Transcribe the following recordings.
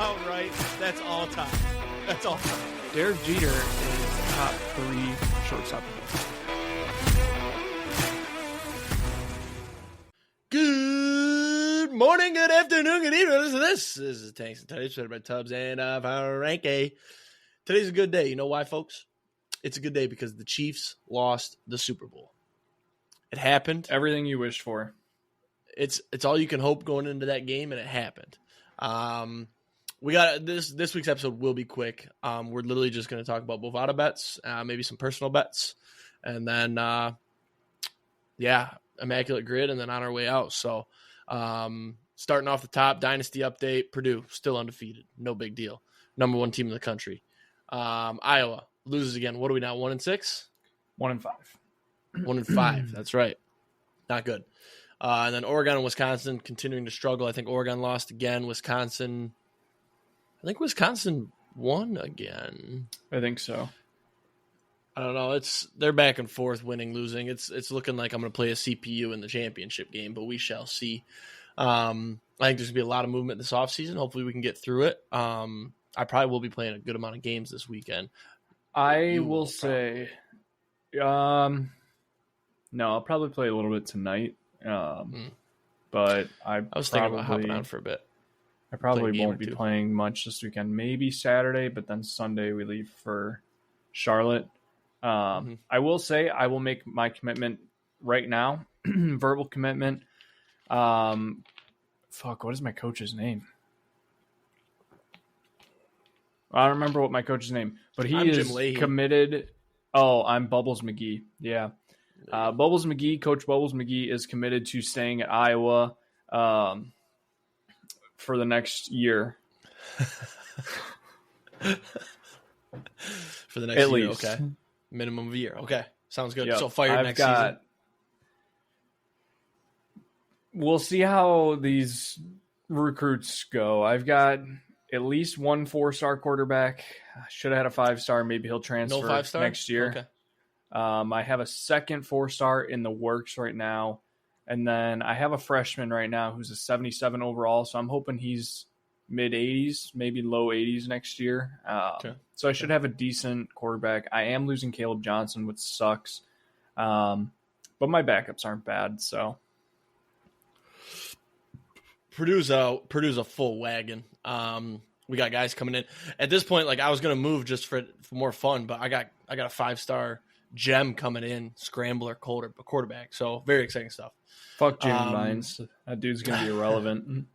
about right. That's all time. That's all time. Derek Jeter is top 3 shortstop. Good morning, good afternoon, good evening. This is Tanks and Teddy, Twitter by Tubbs and Franke. Today's a good day. You know why, folks? It's a good day because the Chiefs lost the Super Bowl. It happened. Everything you wished for. It's all you can hope going into that game, and it happened. We got this week's episode will be quick. We're literally just going to talk about Bovada bets, maybe some personal bets, and then Immaculate grid, and then on our way out. So starting off the top, dynasty update: Purdue still undefeated, no big deal. Number 1 team in the country. Iowa loses again. What are we now? 1-6? 1-5. 1-5. That's right. Not good. And then Oregon and Wisconsin continuing to struggle. I think Oregon lost again. Wisconsin won again. I think so. I don't know. They're back and forth, winning, losing. It's looking like I'm going to play a CPU in the championship game, but we shall see. I think there's going to be a lot of movement this offseason. Hopefully we can get through it. I probably will be playing a good amount of games this weekend. I will say, no, I'll probably play a little bit tonight. But I was thinking about hopping on for a bit. I probably won't be playing much this weekend. Maybe Saturday, but then Sunday we leave for Charlotte. I will say I will make my commitment right now, verbal commitment. What is my coach's name? I don't remember what my coach's name, but he is committed. Oh, I'm Bubbles McGee. Yeah. Bubbles McGee, Coach Bubbles McGee is committed to staying at Iowa for the next year. For the next at year, least. Okay. Minimum of a year. Okay. Sounds good. Yep. So fired next season. We'll see how these recruits go. I've got at least 1 4-star quarterback. Should have had a 5-star. Maybe he'll transfer 5-star? next year. Okay. I have a second 4-star in the works right now. And then I have a freshman right now who's a 77 overall. So I'm hoping he's mid-80s, maybe low 80s next year. So I should have a decent quarterback. I am losing Caleb Johnson, which sucks. But my backups aren't bad. So Purdue's a full wagon. We got guys coming in. At this point, I was going to move just for more fun, but I got a 5-star gem coming in, scrambler quarterback. So very exciting stuff. Fuck Jimmy Vines. That dude's going to be irrelevant.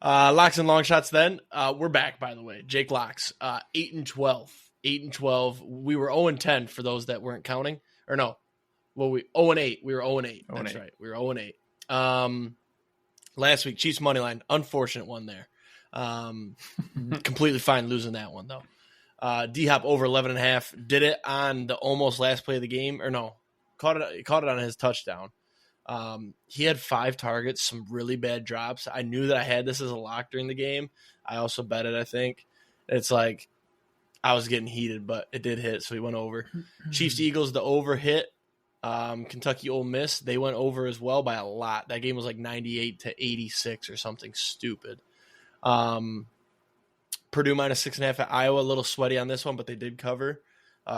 Locks and long shots then. We're back, by the way. Jake Locks, 8-12. 8-12. We were 0-10 for those that weren't counting. Or no. Well, 0-8. We were 0-8. That's 0-8. right. We were 0-8. Last week, Chiefs money line. Unfortunate one there. Completely fine losing that one, though. D-Hop over 11.5. Did it on the almost last play of the game. Or no. Caught it on his touchdown. He had 5 targets, some really bad drops. I knew that I had this as a lock during the game. I also bet it, I think. It's like I was getting heated, but it did hit, so he went over. Chiefs Eagles, the over hit. Kentucky Ole Miss, they went over as well by a lot. That game was 98-86 or something stupid. Purdue minus 6.5 at Iowa, a little sweaty on this one, but they did cover.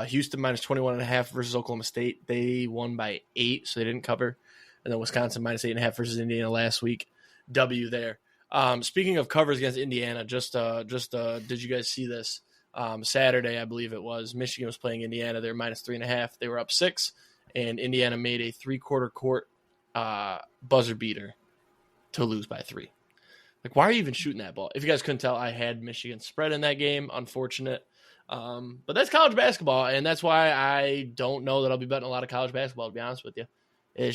Houston minus 21.5 versus Oklahoma State. They won by 8, so they didn't cover. And then Wisconsin minus 8.5 versus Indiana last week. W there. Speaking of covers against Indiana, did you guys see this? Saturday, I believe it was. Michigan was playing Indiana. They were minus 3.5. They were up 6, and Indiana made a 3/4 court buzzer beater to lose by 3. Why are you even shooting that ball? If you guys couldn't tell, I had Michigan spread in that game. Unfortunate. But that's college basketball, and that's why I don't know that I'll be betting a lot of college basketball, to be honest with you.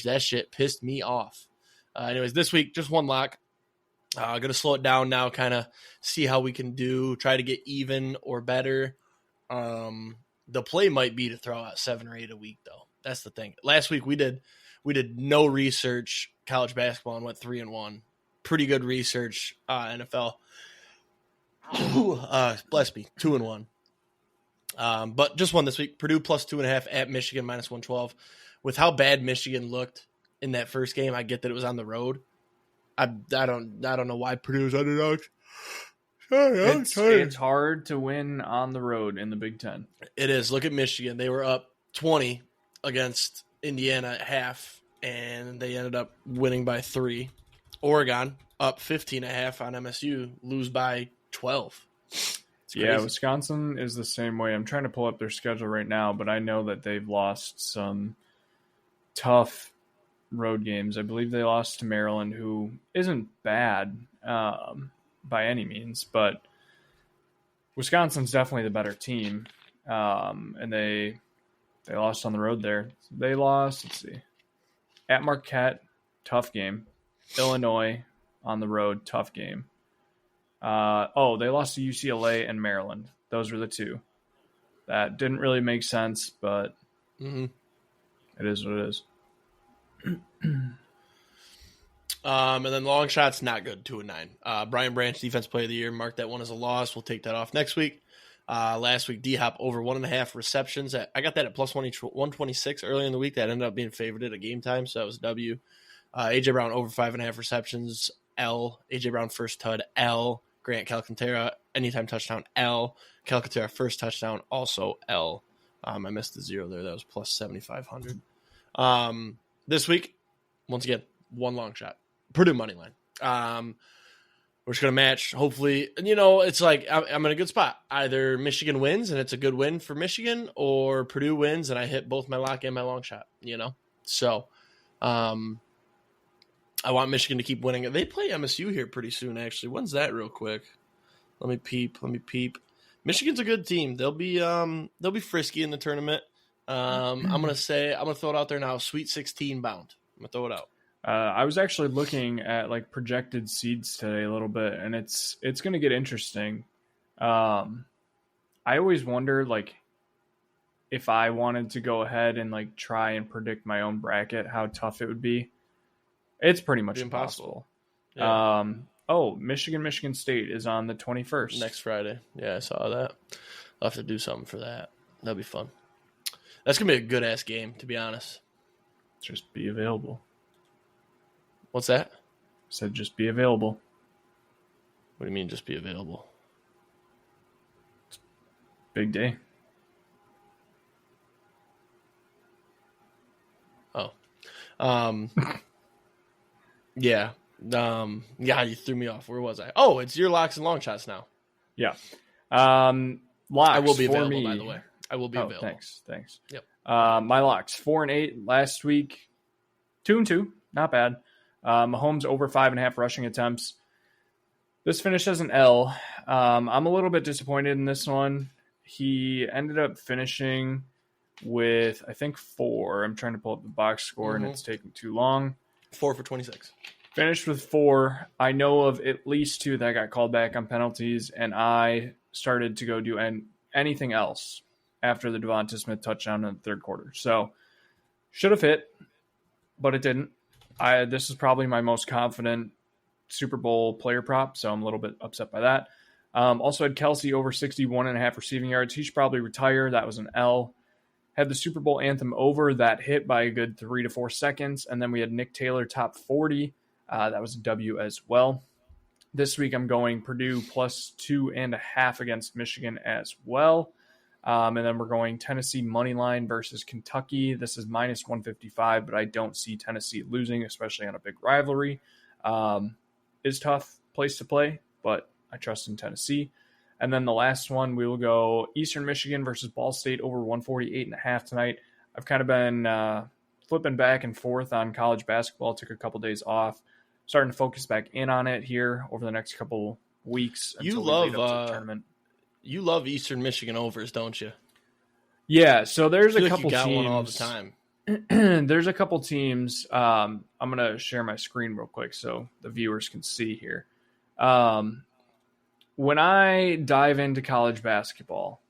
That shit pissed me off. Anyways, this week, just one lock. Going to slow it down now, kind of see how we can do, try to get even or better. The play might be to throw out 7 or 8 a week, though. That's the thing. Last week, we did no research college basketball and went 3-1. Pretty good research, NFL. Bless me, 2-1. But just one this week. Purdue plus 2.5 at Michigan minus 112. With how bad Michigan looked in that first game, I get that it was on the road. I don't know why Purdue's underdogs. It's hard to win on the road in the Big Ten. It is. Look at Michigan. They were up 20 against Indiana at half, and they ended up winning by 3. Oregon up 15 at half on MSU, lose by 12. Yeah, Wisconsin is the same way. I'm trying to pull up their schedule right now, but I know that they've lost some tough road games. I believe they lost to Maryland, who isn't bad by any means, but Wisconsin's definitely the better team, and they lost on the road there. They lost, let's see, at Marquette, tough game. Illinois on the road, tough game. They lost to UCLA and Maryland. Those were the two. That didn't really make sense, but it is what it is. And then long shots, not good, 2-9. Brian Branch, defense player of the year, marked that one as a loss. We'll take that off next week. Last week, D-Hop over 1.5 receptions. I got that at plus 126 earlier in the week. That ended up being favored at game time, so that was a W. A.J. Brown over 5.5 receptions, L. A.J. Brown first tud, L. Grant Calcaterra, anytime touchdown, L. Calcaterra first touchdown, also L. I missed the 0 there. That was plus 7,500. This week, once again, one long shot. Purdue money line. We're just going to match, hopefully. And, it's like I'm in a good spot. Either Michigan wins, and it's a good win for Michigan, or Purdue wins, and I hit both my lock and my long shot, So, I want Michigan to keep winning. They play MSU here pretty soon, actually. When's that real quick? Let me peep. Michigan's a good team. They'll be frisky in the tournament. I'm gonna throw it out there now. Sweet 16 bound. I'm gonna throw it out. I was actually looking at projected seeds today a little bit, and it's gonna get interesting. I always wonder if I wanted to go ahead and try and predict my own bracket, how tough it would be. It's pretty much impossible. Yeah. Michigan State is on the 21st. Next Friday. Yeah, I saw that. I'll have to do something for that. That'll be fun. That's going to be a good-ass game, to be honest. Just be available. What's that? I said just be available. What do you mean just be available? Big day. Oh. Yeah. You threw me off. Where was I? Oh, it's your locks and long shots now. Yeah. Locks. I will be available, me. by the way. I will be available. Thanks. Yep. My locks, 4-8 last week, 2-2, not bad. Mahomes over 5.5 rushing attempts. This finished as an L. I'm a little bit disappointed in this one. He ended up finishing with, I think, 4. I'm trying to pull up the box score, and it's taking too long. 4 for 26. Finished with 4. I know of at least 2 that got called back on penalties, and I started to go do anything else after the Devonta Smith touchdown in the third quarter. So, should have hit, but it didn't. This is probably my most confident Super Bowl player prop, so I'm a little bit upset by that. Also had Kelsey over 61.5 receiving yards. He should probably retire. That was an L. Had the Super Bowl anthem over. That hit by a good 3 to 4 seconds. And then we had Nick Taylor top 40. That was a W as well. This week I'm going Purdue plus 2.5 against Michigan as well. And then we're going Tennessee money line versus Kentucky. This is minus 155, but I don't see Tennessee losing, especially on a big rivalry. Is tough place to play, but I trust in Tennessee. And then the last one, we will go Eastern Michigan versus Ball State over 148.5 tonight. I've kind of been flipping back and forth on college basketball. Took a couple days off. Starting to focus back in on it here over the next couple weeks. You love Eastern Michigan overs, don't you? Yeah, so there's a couple you got teams. One all the time. There's a couple teams. I'm going to share my screen real quick so the viewers can see here. When I dive into college basketball,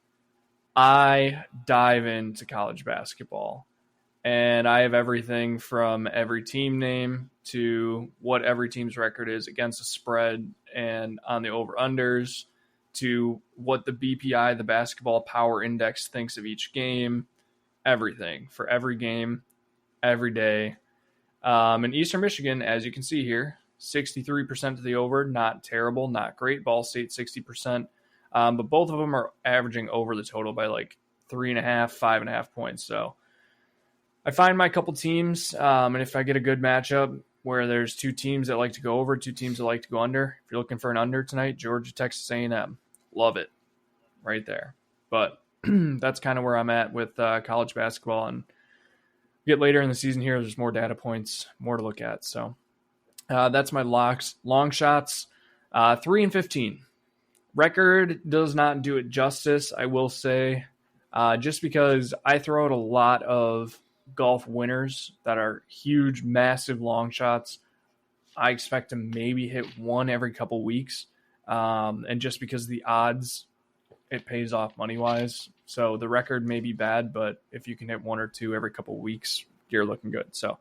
and I have everything from every team name to what every team's record is against the spread and on the over-unders to what the BPI, the Basketball Power Index, thinks of each game, everything for every game, every day. And Eastern Michigan, as you can see here, 63% to the over. Not terrible, not great. Ball State 60%. But both of them are averaging over the total by like 3.5, 5.5 points. So I find my couple teams, and if I get a good matchup where there's two teams that like to go over, two teams that like to go under. If you're looking for an under tonight, Georgia, Texas A&M. Love it right there. But that's kind of where I'm at with college basketball. And get later in the season here, there's more data points, more to look at. So that's my locks. Long shots, 3-15. Record does not do it justice, I will say, just because I throw out a lot of golf winners that are huge, massive long shots. I expect to maybe hit one every couple weeks. And just because the odds, it pays off money-wise. So the record may be bad, but if you can hit one or two every couple weeks, you're looking good. So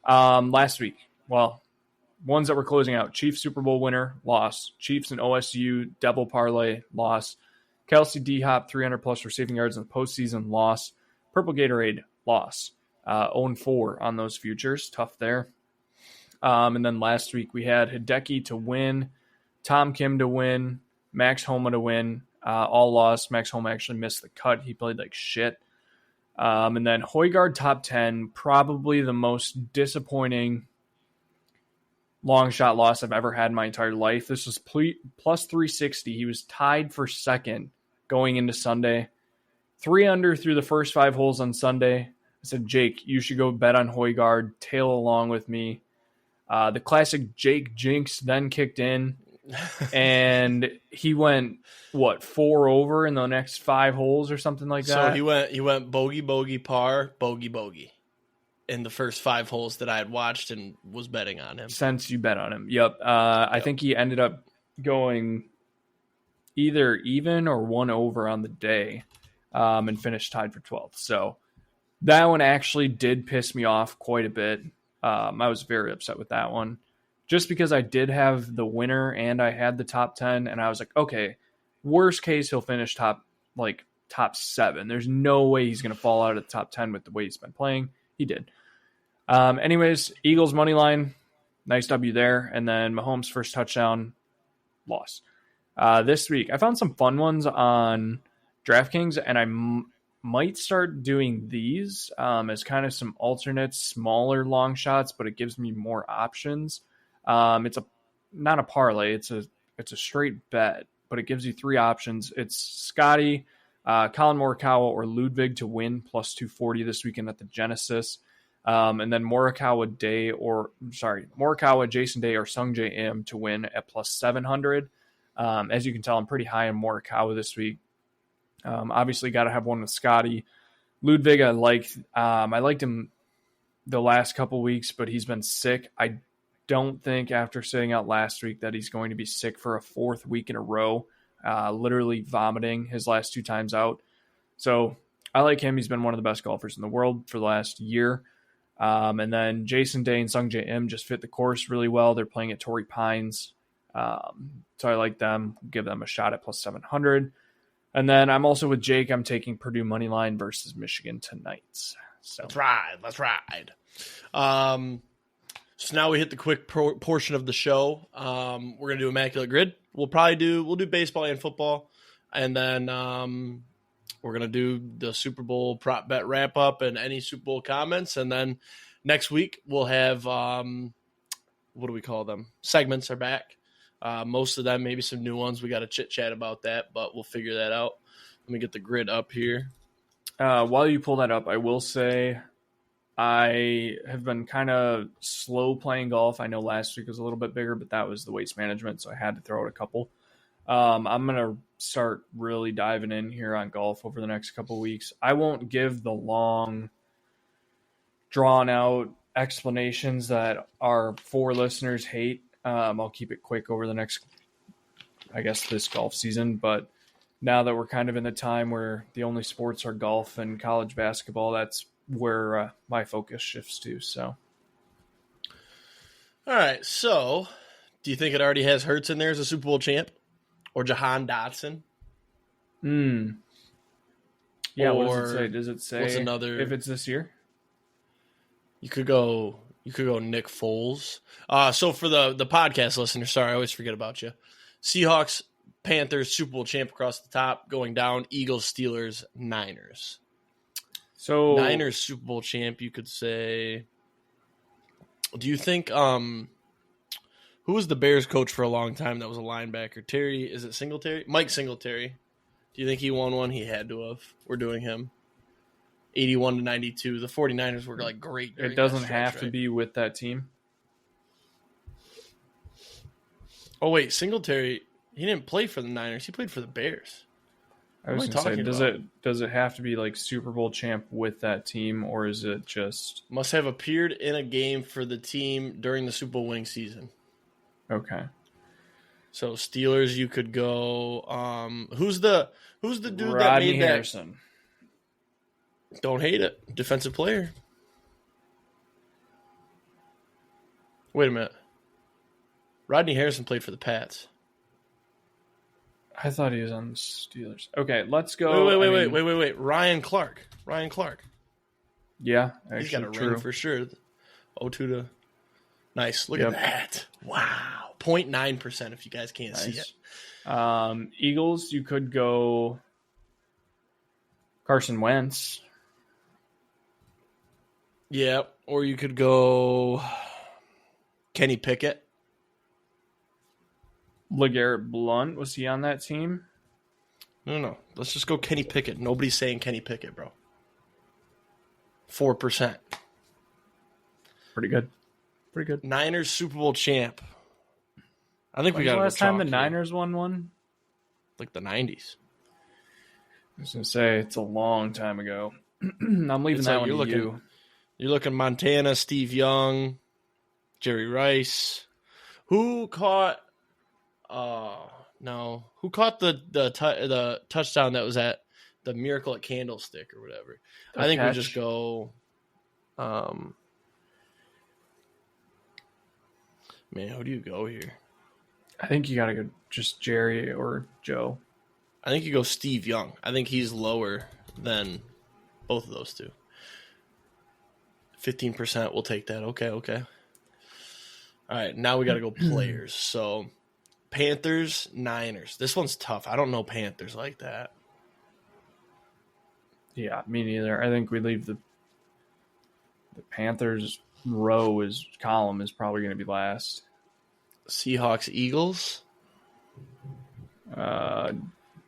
last week, well, ones that were closing out: Chiefs Super Bowl winner, loss. Chiefs and OSU double parlay, loss. Kelsey D-Hop 300-plus receiving yards in the postseason, loss. Purple Gatorade, loss. 0-4 on those futures, tough there. And then last week we had Hideki to win, Tom Kim to win, Max Homa to win, all lost. Max Homa actually missed the cut. He played like shit. And then Højgaard top 10, probably the most disappointing long shot loss I've ever had in my entire life. This was plus 360. He was tied for second going into Sunday. 3 under through the first 5 holes on Sunday. I said, Jake, you should go bet on Højgaard, tail along with me. The classic Jake jinx then kicked in, and he went, 4 over in the next 5 holes or something like that? So he went bogey, bogey, par, bogey, bogey in the first 5 holes that I had watched and was betting on him. Since you bet on him. Yep. I think he ended up going either even or 1 over on the day, and finished tied for 12th. So that one actually did piss me off quite a bit. I was very upset with that one, just because I did have the winner and I had the top 10, and I was like, okay, worst case, he'll finish top 7. There's no way he's going to fall out of the top 10 with the way he's been playing. He did. Anyways, Eagles money line, nice W there. And then Mahomes' first touchdown, loss. This week, I found some fun ones on DraftKings, and I might start doing these as kind of some alternate, smaller long shots, but it gives me more options. It's not a parlay; it's a straight bet, but it gives you 3 options. It's Scotty, Colin Morikawa, or Ludwig to win plus 240 this weekend at the Genesis, and then Morikawa, Jason Day, or Sungjae Im to win at plus 700. As you can tell, I'm pretty high on Morikawa this week. Obviously, got to have one with Scotty. Ludwig, I liked him the last couple weeks, but he's been sick. I don't think after sitting out last week that he's going to be sick for a 4th week in a row, literally vomiting his last 2 times out. So I like him. He's been one of the best golfers in the world for the last year. And then Jason Day and Sungjae Im just fit the course really well. They're playing at Torrey Pines. So I like them. Give them a shot at plus 700. And then I'm also with Jake. I'm taking Purdue money line versus Michigan tonight. So Let's ride. So now we hit the quick portion of the show. We're gonna do Immaculate Grid. We'll do baseball and football, and then we're gonna do the Super Bowl prop bet wrap up and any Super Bowl comments. And then next week we'll have what do we call them? Segments are back. Most of them, maybe some new ones. We got to chit chat about that, but we'll figure that out. Let me get the grid up here. While you pull that up, I will say I have been kind of slow playing golf. I know last week was a little bit bigger, but that was the waste management, so I had to throw out a couple. I'm going to start really diving in here on golf over the next couple weeks. I won't give the long, drawn-out explanations that our 4 listeners hate. I'll keep it quick over the next, this golf season. But now that we're kind of in the time where the only sports are golf and college basketball, that's where my focus shifts to. So, all right. So, do you think it already has Hurts in there as a Super Bowl champ, or Jahan Dotson? Yeah. What does it say? Does it say what's another? If it's this year, you could go You could go Nick Foles. So for the podcast listener, sorry, I always forget about you. Seahawks, Panthers, Super Bowl champ across the top, going down. Eagles, Steelers, Niners. So Niners, Super Bowl champ, you could say. Do you think who was the Bears coach for a long time that was a linebacker? Is it Singletary? Mike Singletary. Do you think he won one? He had to have. We're doing him. 81-92. The 49ers were like great. It doesn't have to be with that team. Oh wait, Singletary, he didn't play for the Niners. He played for the Bears. I was going to say, does it have to be like Super Bowl champ with that team, or is it just must have appeared in a game for the team during the Super Bowl winning season? Okay. So Steelers, you could go. Who's the dude Rodney that made Harrison. that? Don't hate it. Defensive player. Wait a minute. Rodney Harrison played for the Pats. I thought he was on the Steelers. Okay, let's go. Wait. Ryan Clark. Yeah, actually, he's got a ring for sure. 0-2 to. Nice. Look at that. Wow. 0.9% if you guys can't see it. Eagles, you could go Carson Wentz. Yeah, or you could go Kenny Pickett. LeGarrette Blount, was he on that team? No. Let's just go Kenny Pickett. Nobody's saying Kenny Pickett, bro. 4%. Pretty good. Niners Super Bowl champ. I think we got the last time the Niners won one? Like the 90s. I was going to say, it's a long time ago. I'm leaving that one to you. You're looking Montana, Steve Young, Jerry Rice. Who caught who caught the touchdown that was at the Miracle at Candlestick or whatever? I think we just go man, who do you go here? I think you got to go just Jerry or Joe. I think you go Steve Young. I think he's lower than both of those two. 15%, we'll take that. Okay. All right, now we got to go players. So, Panthers, Niners. This one's tough. I don't know Panthers like that. Yeah, me neither. I think we leave the Panthers column is probably going to be last. Seahawks, Eagles.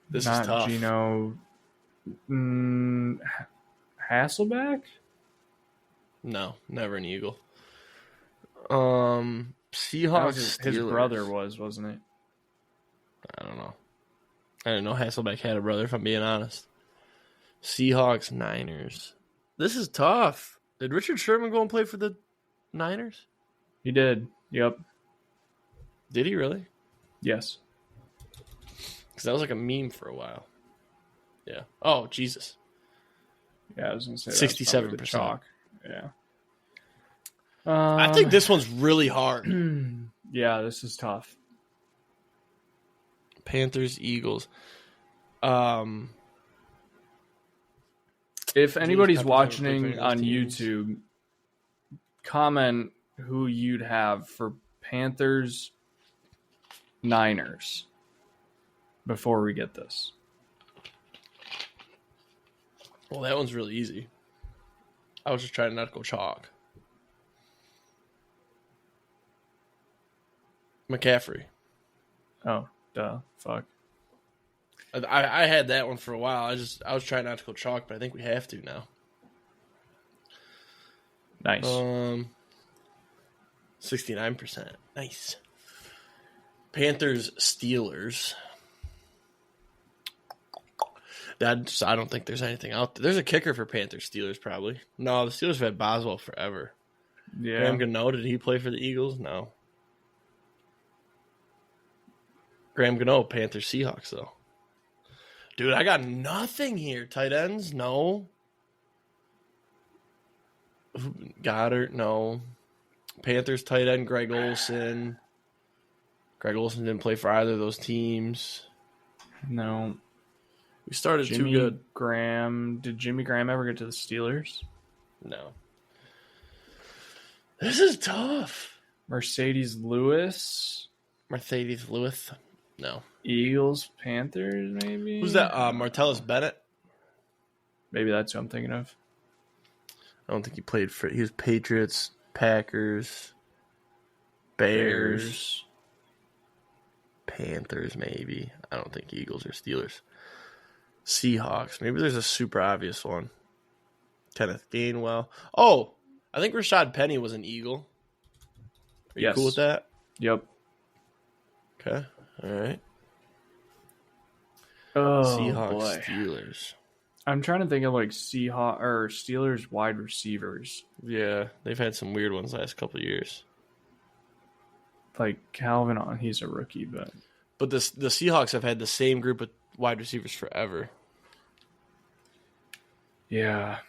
This is tough. Gino Hasselbeck? No, never an Eagle. Seahawks, his brother wasn't it? I don't know. I didn't know Hasselbeck had a brother, if I'm being honest. Seahawks, Niners. This is tough. Did Richard Sherman go and play for the Niners? He did. Yep. Did he really? Yes. Because that was like a meme for a while. Yeah. Oh, Jesus. Yeah, I was going to say 67%. Chalk. Yeah. I think this one's really hard. Yeah, this is tough. Panthers, Eagles. If anybody's watching on YouTube, comment who you'd have for Panthers, Niners before we get this. Well, that one's really easy. I was just trying not to go chalk. McCaffrey. Oh, duh. Fuck. I had that one for a while. I was trying not to go chalk, but I think we have to now. Nice. 69%. Nice. Panthers, Steelers. I don't think there's anything out there. There's a kicker for Panthers, Steelers probably. No, the Steelers have had Boswell forever. Yeah. Graham Gano, did he play for the Eagles? No. Graham Gano, Panthers, Seahawks though. Dude, I got nothing here. Tight ends? No. Goddard? No. Panthers tight end, Greg Olsen. Greg Olsen didn't play for either of those teams. No. We started too good. Graham. Did Jimmy Graham ever get to the Steelers? No. This is tough. Mercedes Lewis. No. Eagles, Panthers, maybe? Who's that? Martellus Bennett? Maybe that's who I'm thinking of. I don't think he played for... He was Patriots, Packers, Bears, Panthers, maybe. I don't think Eagles or Steelers. Seahawks. Maybe there's a super obvious one. Kenneth Gainwell. Oh, I think Rashad Penny was an Eagle. Are you cool with that? Yep. Okay. All right. Oh, Seahawks, boy. Steelers. I'm trying to think of like Seahawks or Steelers wide receivers. Yeah, they've had some weird ones last couple of years. Like Calvin, he's a rookie, but the Seahawks have had the same group of wide receivers forever. Yeah.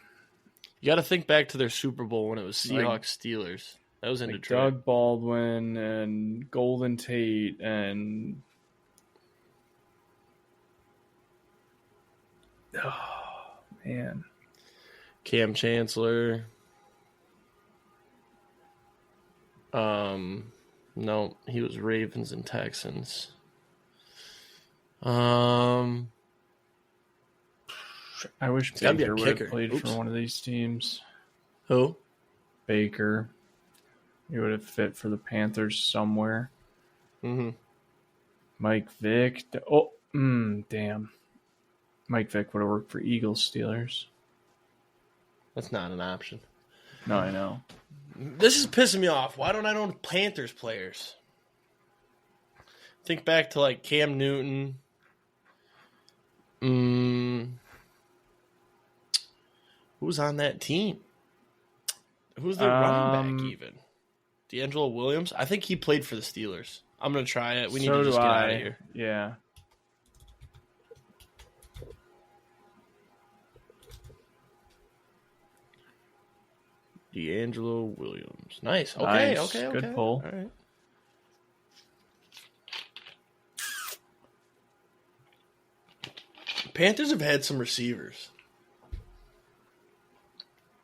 You got to think back to their Super Bowl when it was Seahawks Steelers. That was in Detroit. Doug Baldwin and Golden Tate and man. Cam Chancellor. No, he was Ravens and Texans. I wish Baker would have played for one of these teams. Who? Baker. He would have fit for the Panthers somewhere. Mm-hmm. Mike Vick. Damn. Mike Vick would have worked for Eagles, Steelers. That's not an option. No, I know. This is pissing me off. Why don't I know Panthers players? Think back to like Cam Newton. Who's on that team? Who's the running back even? D'Angelo Williams? I think he played for the Steelers. I'm going to try it. We need to just get out of here. Yeah. D'Angelo Williams. Nice. Okay. Good pull. All right. Panthers have had some receivers.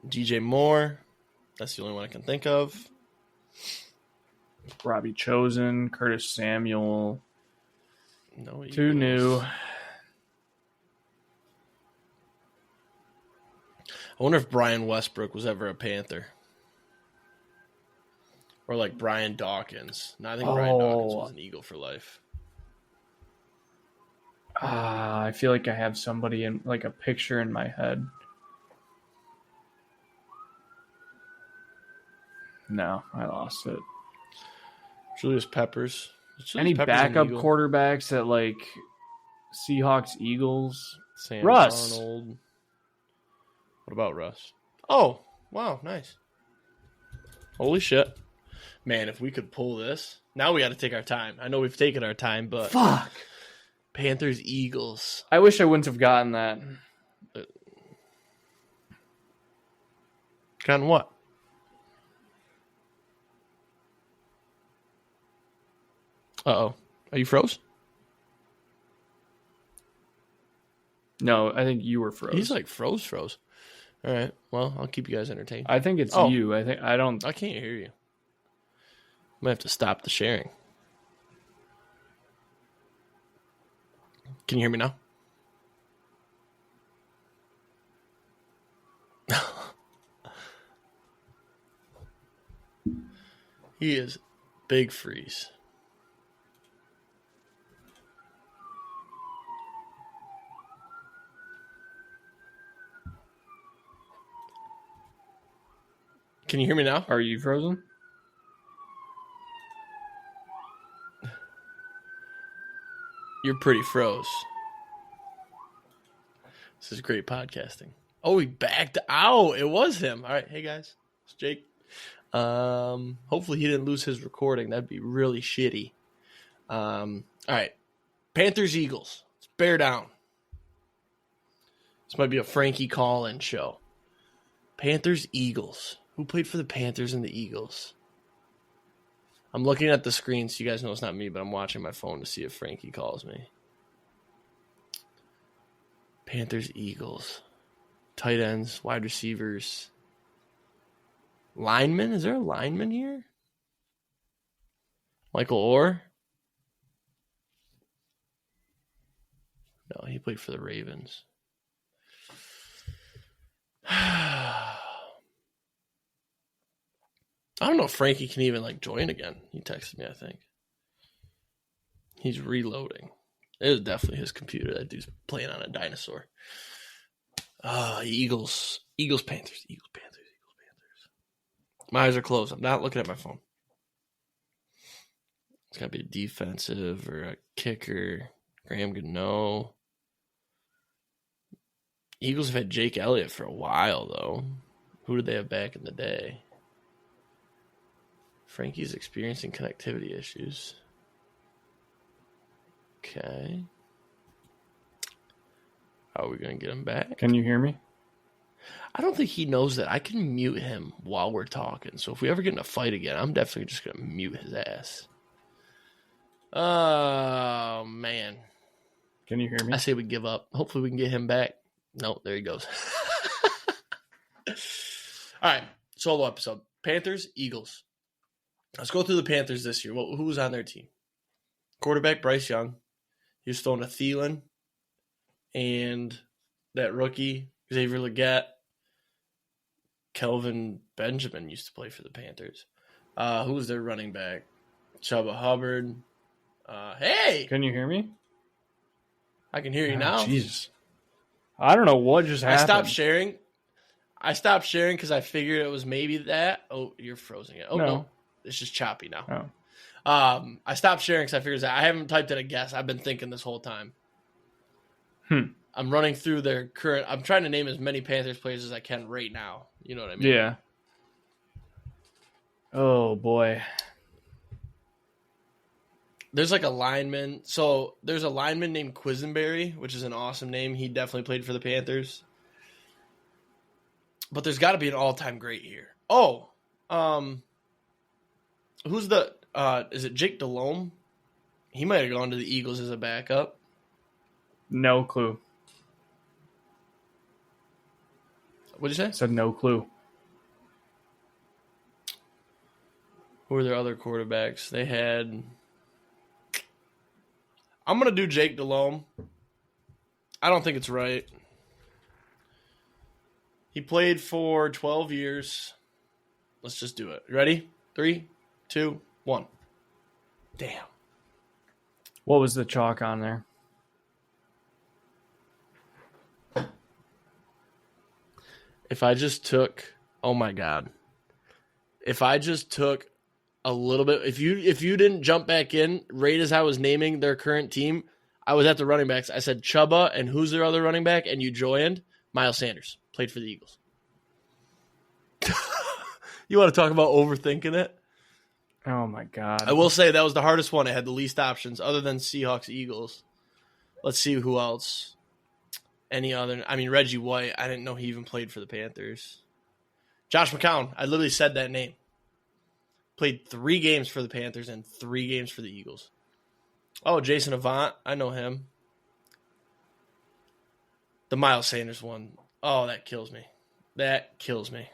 DJ Moore. That's the only one I can think of. Robbie Chosen, Curtis Samuel. No, Too new. I wonder if Brian Westbrook was ever a Panther. Or like Brian Dawkins. No, I think Brian Dawkins was an Eagle for life. I feel like I have somebody in like a picture in my head. No, I lost it. Julius Peppers. Any backup quarterbacks at like Seahawks, Eagles? Sam Russ. Darnold. What about Russ? Oh, wow, nice. Holy shit. Man, if we could pull this. Now we got to take our time. I know we've taken our time, but... Fuck. Panthers, Eagles. I wish I wouldn't have gotten that. Gotten what? Uh-oh. Are you froze? No, I think you were froze. He's like froze. All right. Well, I'll keep you guys entertained. I think it's you. I can't hear you. I might have to stop the sharing. Can you hear me now? He is big freeze. Can you hear me now? Are you frozen? You're pretty froze. This is great podcasting. Oh, he backed out. It was him. All right. Hey, guys. It's Jake. Hopefully he didn't lose his recording. That'd be really shitty. All right. Panthers, Eagles. Let's bear down. This might be a Franke call-in show. Panthers, Eagles. Who played for the Panthers and the Eagles? I'm looking at the screen so you guys know it's not me, but I'm watching my phone to see if Franke calls me. Panthers, Eagles. Tight ends, wide receivers. Lineman? Is there a lineman here? Michael Orr? No, he played for the Ravens. I don't know if Frankie can even join again. He texted me, I think. He's reloading. It was definitely his computer. That dude's playing on a dinosaur. Eagles, Panthers. My eyes are closed. I'm not looking at my phone. It's got to be a defensive or a kicker. Graham Gano. Eagles have had Jake Elliott for a while, though. Who did they have back in the day? Frankie's experiencing connectivity issues. Okay. How are we going to get him back? Can you hear me? I don't think he knows that I can mute him while we're talking. So if we ever get in a fight again, I'm definitely just going to mute his ass. Oh, man. Can you hear me? I say we give up. Hopefully we can get him back. No, there he goes. All right. Solo episode. Panthers, Eagles. Let's go through the Panthers this year. Who was on their team? Quarterback, Bryce Young. He was throwing to Thielen and that rookie, Xavier Legette. Kelvin Benjamin used to play for the Panthers. Who was their running back? Chuba Hubbard. Hey! Can you hear me? I can hear you now. Jesus. I don't know what just happened. I stopped sharing because I figured it was maybe that. Oh, you're frozen it. Oh, no. It's just choppy now. Oh. I stopped sharing because I figured that. I haven't typed in a guess. I've been thinking this whole time. I'm running through their current. I'm trying to name as many Panthers players as I can right now. You know what I mean? Yeah. Oh, boy. There's a lineman. So there's a lineman named Quisenberry, which is an awesome name. He definitely played for the Panthers. But there's got to be an all-time great here. Oh, who's the? Is it Jake Delhomme? He might have gone to the Eagles as a backup. No clue. What did you say? I said no clue. Who were their other quarterbacks? They had. I'm going to do Jake Delhomme. I don't think it's right. He played for 12 years. Let's just do it. Ready? 3, 2, 1. Damn. What was the chalk on there? If I just took, oh my God. If I just took a little bit, if you didn't jump back in right as I was naming their current team, I was at the running backs. I said Chuba, and who's their other running back? And you joined Miles Sanders, played for the Eagles. You want to talk about overthinking it? Oh my God. I will say that was the hardest one. It had the least options other than Seahawks, Eagles. Let's see who else. Any other? I mean, Reggie White. I didn't know he even played for the Panthers. Josh McCown. I literally said that name. Played 3 games for the Panthers and 3 games for the Eagles. Oh, Jason Avant. I know him. The Miles Sanders one. Oh, that kills me. That kills me.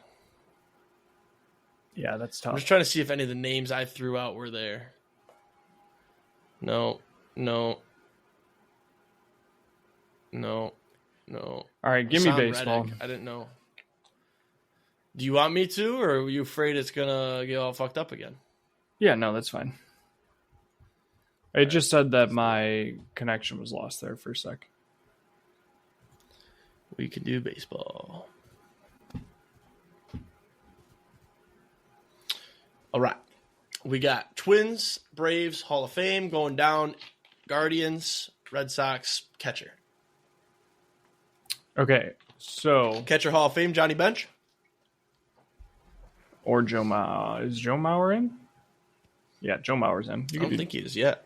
Yeah, that's tough. I'm just trying to see if any of the names I threw out were there. No. All right, give me Hassan baseball. Reddick. I didn't know. Do you want me to, or are you afraid it's going to get all fucked up again? Yeah, no, that's fine. It just said that my connection was lost there for a sec. We can do baseball. All right. We got Twins, Braves, Hall of Fame going down, Guardians, Red Sox, catcher. Okay, so... Catcher, Hall of Fame, Johnny Bench. Or Joe Mauer. Is Joe Mauer in? Yeah, Joe Mauer's in. I don't think he is yet.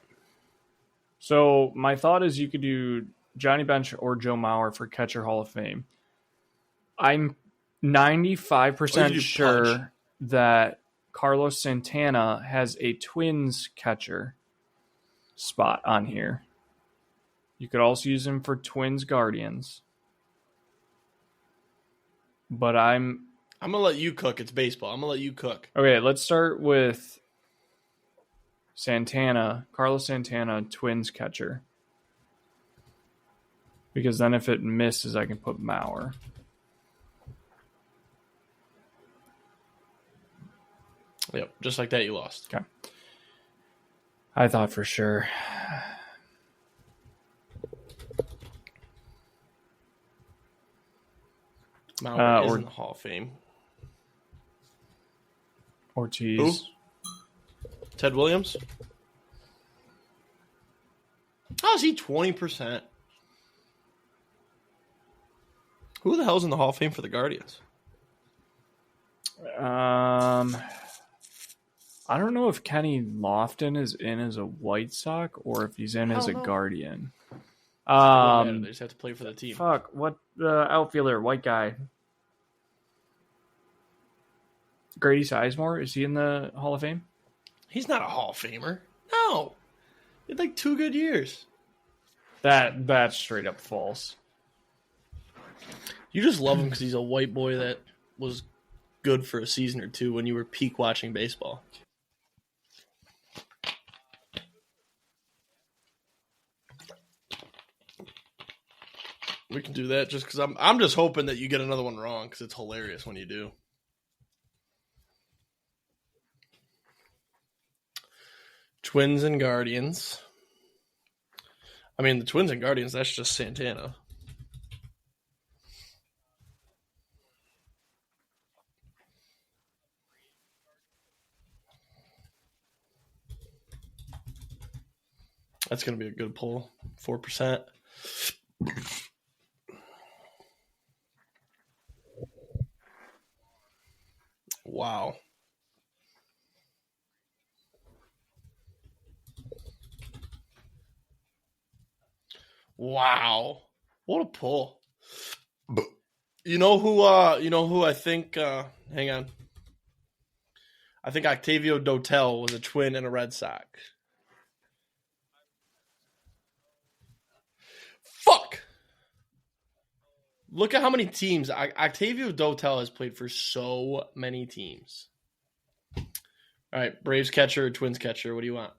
So my thought is you could do Johnny Bench or Joe Mauer for catcher Hall of Fame. I'm 95% sure that Carlos Santana has a Twins catcher spot on here. You could also use him for Twins Guardians. But I'm I'm going to let you cook. It's baseball. I'm going to let you cook. Okay, let's start with Carlos Santana, Twins catcher. Because then if it misses, I can put Mauer. Yep, just like that, you lost. Okay. I thought for sure. Mauer is in the Hall of Fame. Ortiz. Who? Ted Williams? How is he 20%? Who the hell's in the Hall of Fame for the Guardians? I don't know if Kenny Lofton is in as a White Sox or if he's in as a Guardian. They just have to play for the team. Fuck, what the outfielder, white guy? Grady Sizemore, is he in the Hall of Fame? He's not a Hall of Famer. No. He had like 2 good years. That's straight up false. You just love him because he's a white boy that was good for a season or two when you were peak watching baseball. We can do that just because I'm just hoping that you get another one wrong because it's hilarious when you do. Twins and Guardians. I mean, the Twins and Guardians, that's just Santana. That's going to be a good pull. 4%. Wow. Wow. What a pull. You know who I think hang on. I think Octavio Dotel was a Twin and a Red Sox. Fuck. Look at how many teams Octavio Dotel has played for. So many teams. All right, Braves catcher or Twins catcher, what do you want?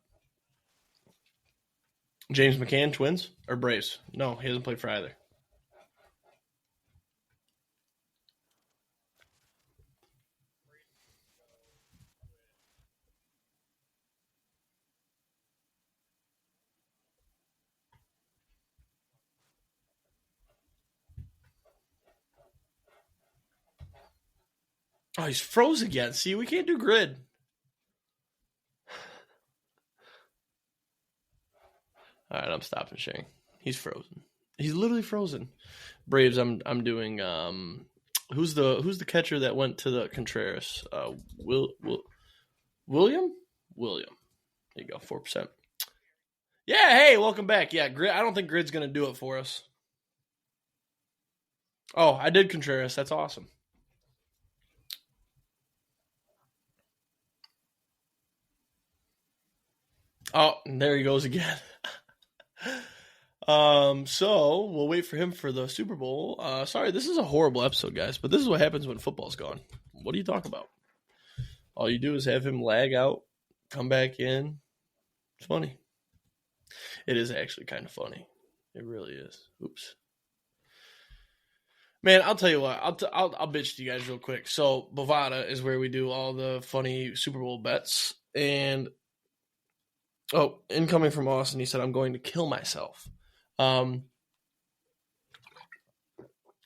James McCann, Twins or Braves? No, he hasn't played for either. Oh, he's froze again. See, we can't do grid. All right, I'm stopping sharing. He's frozen. He's literally frozen. Braves, I'm doing who's the catcher that went to the Contreras? William? William. There you go, 4%. Yeah, hey, welcome back. Yeah, grid. I don't think grid's gonna do it for us. Oh, I did Contreras. That's awesome. Oh, and there he goes again. So we'll wait for him for the Super Bowl. Sorry, this is a horrible episode, guys, but this is what happens when football's gone. What are you talking about? All you do is have him lag out, come back in. It's funny. It is actually kind of funny. It really is. Oops. Man, I'll tell you what. I'll bitch to you guys real quick. So Bovada is where we do all the funny Super Bowl bets, and incoming from Austin, he said, I'm going to kill myself.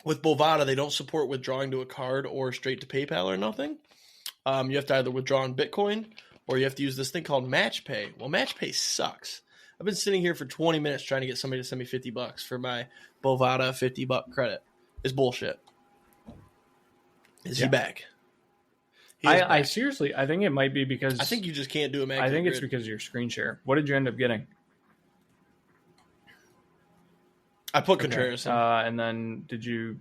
With Bovada, they don't support withdrawing to a card or straight to PayPal or nothing. You have to either withdraw in Bitcoin or you have to use this thing called Match Pay. Well, Match Pay sucks. I've been sitting here for 20 minutes trying to get somebody to send me $50 for my Bovada $50 credit. It's bullshit. Is he back? I seriously, I think it might be because I think you just can't do Immaculate. I think it's because of your screen share. What did you end up getting? I put Contreras in. And then did you?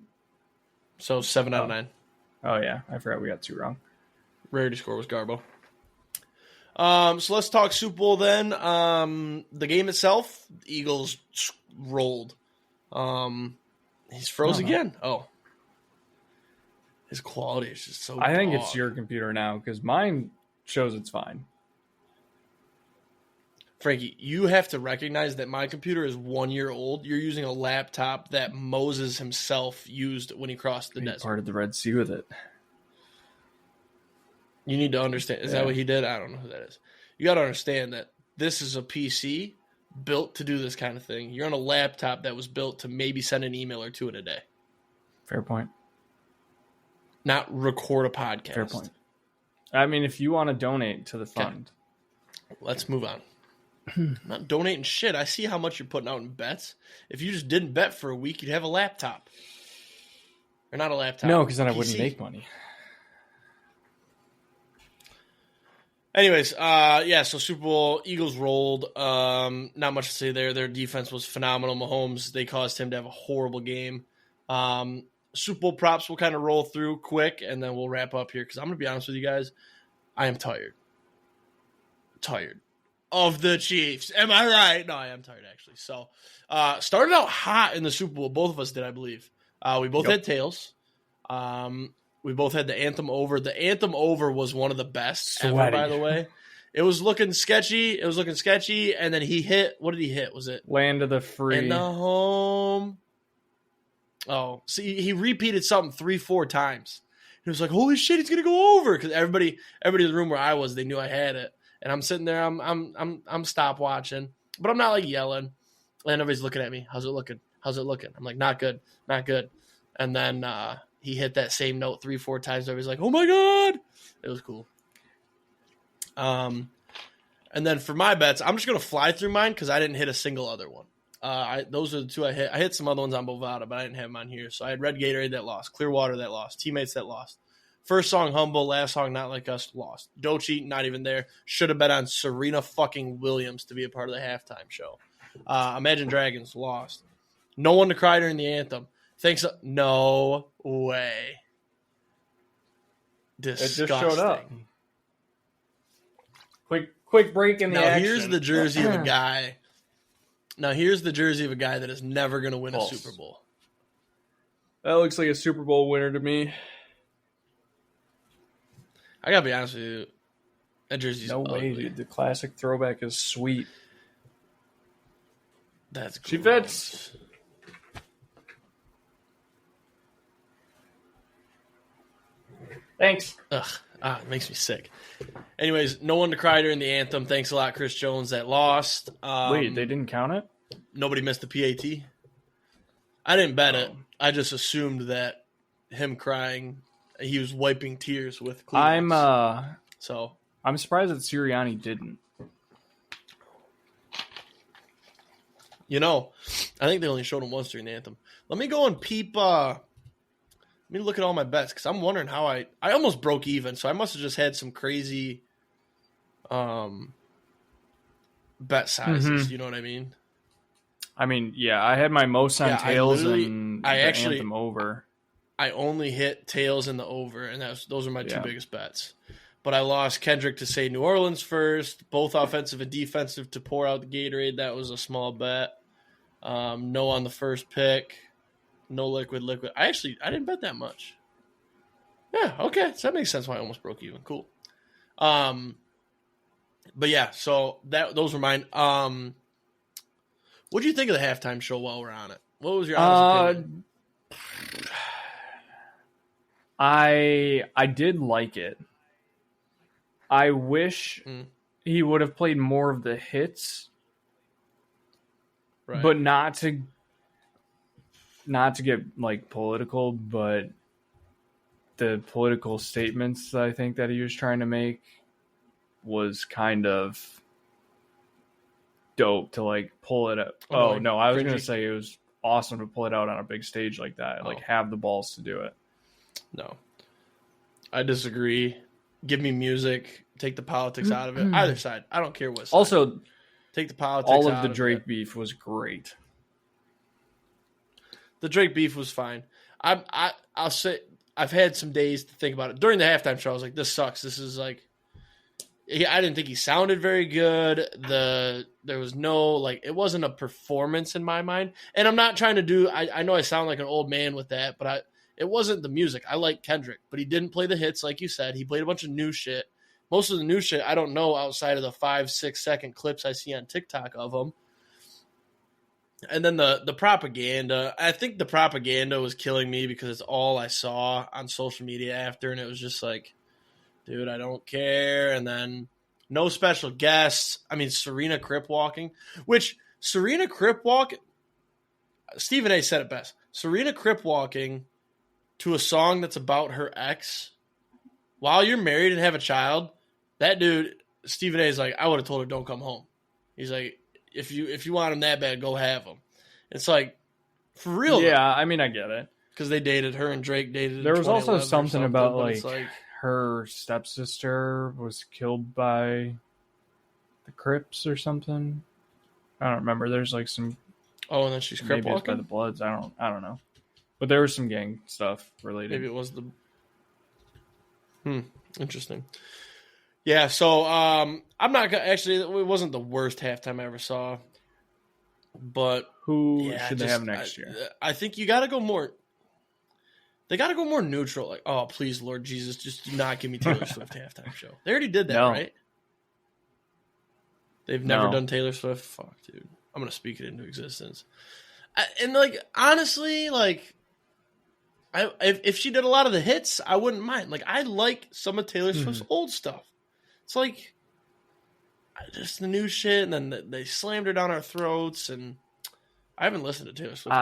So 7 out of 9. Oh yeah, I forgot we got 2 wrong. Rarity score was Garbo. So let's talk Super Bowl then. The game itself, the Eagles rolled. He's froze again. Oh. His quality is just so I think dog. it's your computer now because mine shows it's fine. Frankie, you have to recognize that my computer is 1 year old. You're using a laptop that Moses himself used when he crossed the desert. Part of the Red Sea with it. You need to understand. Is that what he did? I don't know who that is. You got to understand that this is a PC built to do this kind of thing. You're on a laptop that was built to maybe send an email or two in a day. Fair point. Not record a podcast. Fair point. I mean, if you want to donate to the fund. Okay. Let's move on. I'm not donating shit. I see how much you're putting out in bets. If you just didn't bet for a week, you'd have a laptop. Or not a laptop. No, because then I wouldn't make money. Anyways, so Super Bowl, Eagles rolled. Not much to say there. Their defense was phenomenal. Mahomes, they caused him to have a horrible game. Super Bowl props we'll kind of roll through quick, and then we'll wrap up here because I'm going to be honest with you guys. I am tired. Of the Chiefs. Am I right? No, I am tired, actually. So, started out hot in the Super Bowl. Both of us did, I believe. We both had tails. We both had the Anthem over. The Anthem over was one of the best ever, by the way. It was looking sketchy. And then he hit. What did he hit? Was it Land of the Free? In the home. Oh, see, he repeated something 3-4 times. He was like, "Holy shit, he's gonna go over!" Because everybody in the room where I was, they knew I had it. And I'm sitting there, I'm stop watching, but I'm not like yelling. And everybody's looking at me. How's it looking? I'm like, not good. And then he hit that same note 3-4 times. Everybody's like, oh my God. It was cool. And then for my bets, I'm just going to fly through mine because I didn't hit a single other one. Those are the two I hit. I hit some other ones on Bovada, but I didn't have them on here. So I had Red Gatorade that lost, Clearwater that lost, Teammates that lost. First song, Humble. Last song, Not Like Us, lost. Doechii, not even there. Should have bet on Serena fucking Williams to be a part of the halftime show. Imagine Dragons, lost. No One to Cry during the anthem. Thanks. No way. Disgusting. It just showed up. Quick break in the action. Here's the jersey of a guy. That is never going to win a Super Bowl. That looks like a Super Bowl winner to me. I gotta be honest with you, that jersey's ugly. Way, dude. The classic throwback is sweet. That's gross. She fits. Thanks. Ugh, it makes me sick. Anyways, No One to Cry during the anthem. Thanks a lot, Chris Jones. That lost. Wait, they didn't count it? Nobody missed the PAT. I didn't bet it. I just assumed that him crying. He was wiping tears with Cleveland. I'm surprised that Sirianni didn't. I think they only showed him once during the anthem. Let me go and peep. Let me look at all my bets because I'm wondering how I almost broke even. So I must have just had some crazy bet sizes. Mm-hmm. You know what I mean? I mean, yeah, I had my most on tails and the anthem over. I only hit tails in the over, and those are my two biggest bets. But I lost Kendrick to say New Orleans first, both offensive and defensive to pour out the Gatorade. That was a small bet. No on the first pick. No liquid. I didn't bet that much. Yeah, okay. So that makes sense why I almost broke even. Cool. But yeah, so those were mine. What do you think of the halftime show while we're on it? What was your honest opinion? I did like it. I wish he would have played more of the hits, right. But not to get like political, but the political statements I think that he was trying to make was kind of dope to like pull it up. Oh no, I was going to say it was awesome to pull it out on a big stage like that, like have the balls to do it. No, I disagree. Give me music. Take the politics out of it. Either side. I don't care what side. Also, take the politics out of it. All of the Drake beef was great. The Drake beef was fine. I'll say I've had some days to think about it. During the halftime show, I was like, this sucks. This is like, I didn't think he sounded very good. There was no, like, it wasn't a performance in my mind. And I'm not trying to do, I know I sound like an old man with that, but It wasn't the music. I like Kendrick, but he didn't play the hits like you said. He played a bunch of new shit. Most of the new shit I don't know outside of the 5-6 second clips I see on TikTok of him. And then the propaganda. I think the propaganda was killing me because it's all I saw on social media after, and it was just like, dude, I don't care. And then no special guests. I mean, Serena Crip walking, which Serena Crip walk. Stephen A. said it best. Serena Crip walking to a song that's about her ex while you're married and have a child. That dude, Stephen A. is like, I would have told her don't come home. He's like, if you want him that bad, go have him. It's like, for real. Yeah, I mean, I get it. Because they dated, her and Drake dated. There was also something about like like her stepsister was killed by the Crips or something. I don't remember. There's like some. Oh, and then she's Crip maybe it's by walking? the Bloods. I don't know. But there was some gang stuff related. Maybe it was the. Interesting. Yeah, so I'm not gonna actually. It wasn't the worst halftime I ever saw, but who should they have next year? I think you got to go more. They got to go more neutral. Like, oh, please, Lord Jesus, just do not give me Taylor Swift halftime show. They already did that, right? They've never done Taylor Swift. Fuck, dude. I'm gonna speak it into existence. And like, honestly, like, if she did a lot of the hits, I wouldn't mind. Like, I like some of Taylor Swift's old stuff. It's like just the new shit, and then they slammed her down our throats. And I haven't listened to Taylor Swift.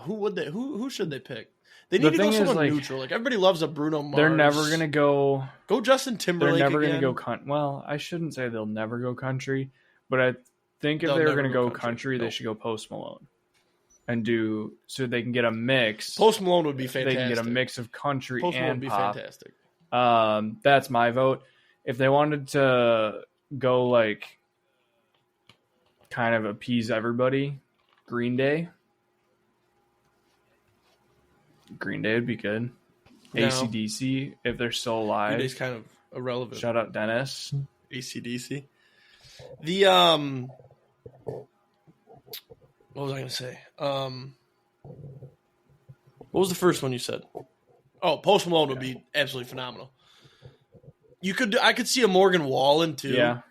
Who should they pick? They need to go someone neutral. Like, everybody loves a Bruno Mars. They're never gonna go Justin Timberlake. They're never again. gonna go. Well, I shouldn't say they'll never go country, but I think if they were gonna go country, they should go Post Malone and do so they can get a mix. Post Malone would be fantastic. They can get a mix of country Post Malone and would be pop. fantastic. That's my vote. If they wanted to go like kind of appease everybody, Green Day would be good. No. AC/DC, if they're still alive. Green Day's kind of irrelevant. Shout out Dennis. AC/DC. What was I going to say? What was the first one you said? Oh, Post Malone would be absolutely phenomenal. I could see a Morgan Wallen too. Yeah.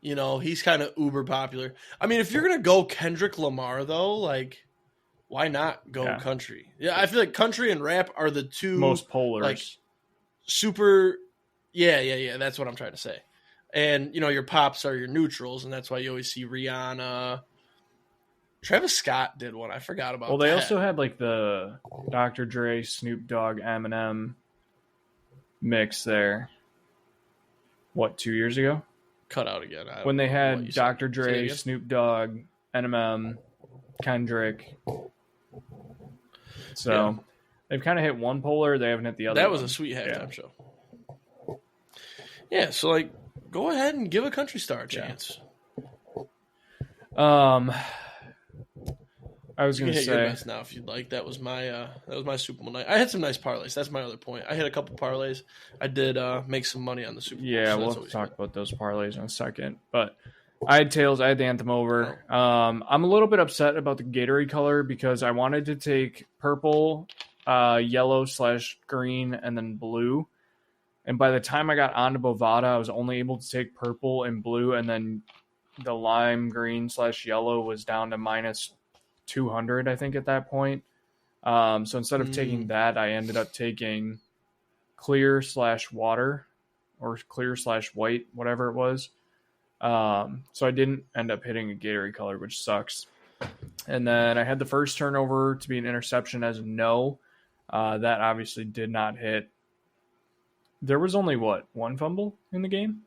You know, he's kind of uber popular. I mean, if you're going to go Kendrick Lamar though, like, why not go country? Yeah, I feel like country and rap are the two most polars. Like, super. Yeah. That's what I'm trying to say. And, you know, your pops are your neutrals, and that's why you always see Rihanna. Travis Scott did one. I forgot about that. Well, they also had, like, the Dr. Dre, Snoop Dogg, Eminem mix there. What, 2 years ago? Cut out again. When they had Dr. Dre, Snoop Dogg, Eminem, Kendrick. So, they've kind of hit one polar. They haven't hit the other That was a sweet halftime show. Yeah, so, like, go ahead and give a country star a chance. I was going to say your best now if you'd like. That was my Super Bowl night. I had some nice parlays. That's my other point. I had a couple parlays. I did make some money on the Super Bowl. Yeah, we'll talk about those parlays in a second. But I had tails. I had the anthem over. I'm a little bit upset about the Gatorade color because I wanted to take purple, yellow/green, and then blue. And by the time I got onto Bovada, I was only able to take purple and blue, and then the lime green/yellow was down to minus 200, I think, at that point. So instead of taking that, I ended up taking clear/water or clear/white, whatever it was. So I didn't end up hitting a Gatorade color, which sucks. And then I had the first turnover to be an interception as a no. That obviously did not hit. There was only, one fumble in the game?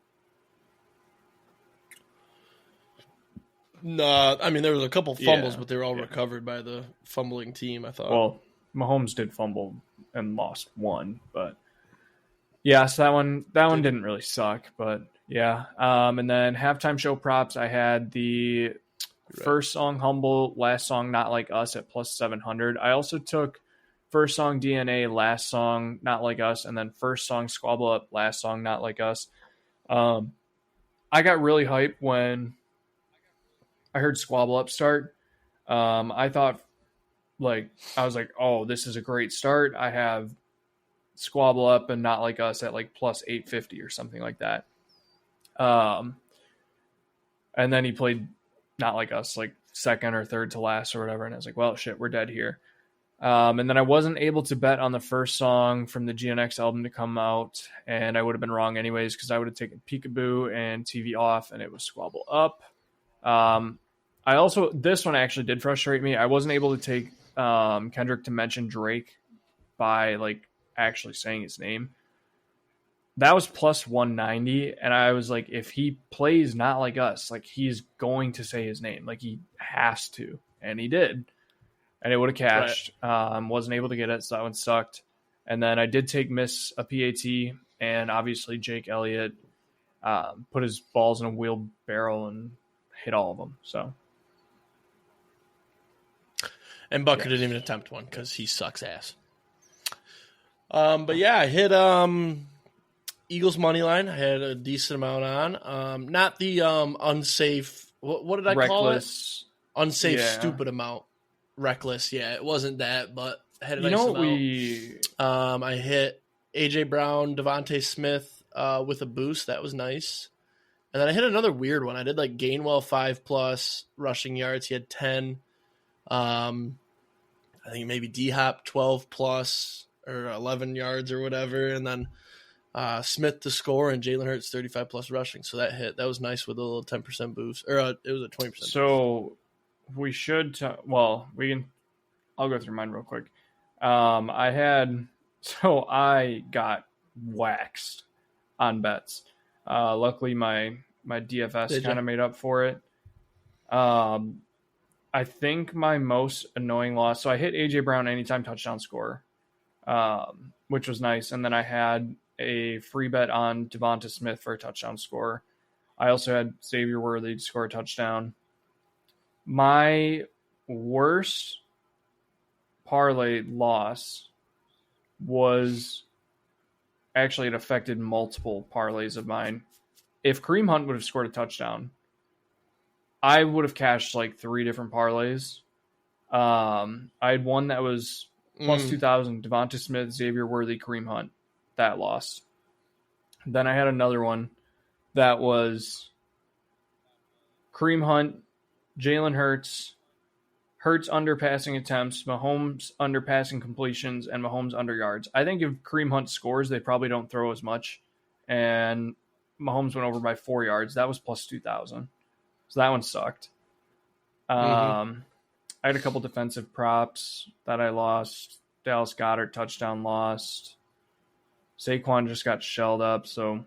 No, I mean, there was a couple fumbles, but they were all recovered by the fumbling team, I thought. Well, Mahomes did fumble and lost one, but yeah, so that one didn't really suck, but yeah. And then halftime show props, I had the first song Humble, last song Not Like Us at plus 700. I also took first song DNA, last song Not Like Us, and then first song Squabble Up, last song Not Like Us. I got really hyped when I heard Squabble Up start. I thought like I was like, oh, this is a great start. I have Squabble Up and Not Like Us at like plus 850 or something like that. And then he played Not Like Us like second or third to last or whatever, and I was like, well, shit, we're dead here. And then I wasn't able to bet on the first song from the GNX album to come out, and I would have been wrong anyways because I would have taken Peekaboo and TV Off, and it was Squabble Up. I also, this one actually did frustrate me. I wasn't able to take Kendrick to mention Drake by like actually saying his name. That was plus 190, and I was like, if he plays Not Like Us, like he's going to say his name, like he has to, and he did. And it would have cashed. Right. Wasn't able to get it, so that one sucked. And then I did take Miss a PAT, and obviously Jake Elliott put his balls in a wheelbarrow and hit all of them. So, and Bucker didn't even attempt one because he sucks ass. But yeah, I hit Eagles money line. I had a decent amount on. Not the unsafe. What did I call it? Unsafe, stupid amount. Reckless, yeah, it wasn't that, but I had a nice amount. I hit AJ Brown, Devontae Smith with a boost. That was nice. And then I hit another weird one. I did like Gainwell 5+ rushing yards. He had 10. I think maybe D-Hop 12+ or 11 yards or whatever. And then Smith to score and Jalen Hurts 35+ rushing. So that hit. That was nice with a little 10% boost. Or it was a 20% boost. So we should, we can, I'll go through mine real quick. I got waxed on bets. Luckily my DFS kind of made up for it. I think my most annoying loss, so I hit AJ Brown anytime touchdown score, which was nice. And then I had a free bet on Devonta Smith for a touchdown score. I also had Xavier Worthy to score a touchdown. My worst parlay loss was actually, it affected multiple parlays of mine. If Kareem Hunt would have scored a touchdown, I would have cashed like 3 different parlays. I had one that was plus 2,000, Devonta Smith, Xavier Worthy, Kareem Hunt. That lost. Then I had another one that was Kareem Hunt, Jalen Hurts, Hurts under passing attempts, Mahomes under passing completions, and Mahomes under yards. I think if Kareem Hunt scores, they probably don't throw as much. And Mahomes went over by 4 yards. That was plus 2,000. So that one sucked. I had a couple defensive props that I lost. Dallas Goedert touchdown lost. Saquon just got shelled up, so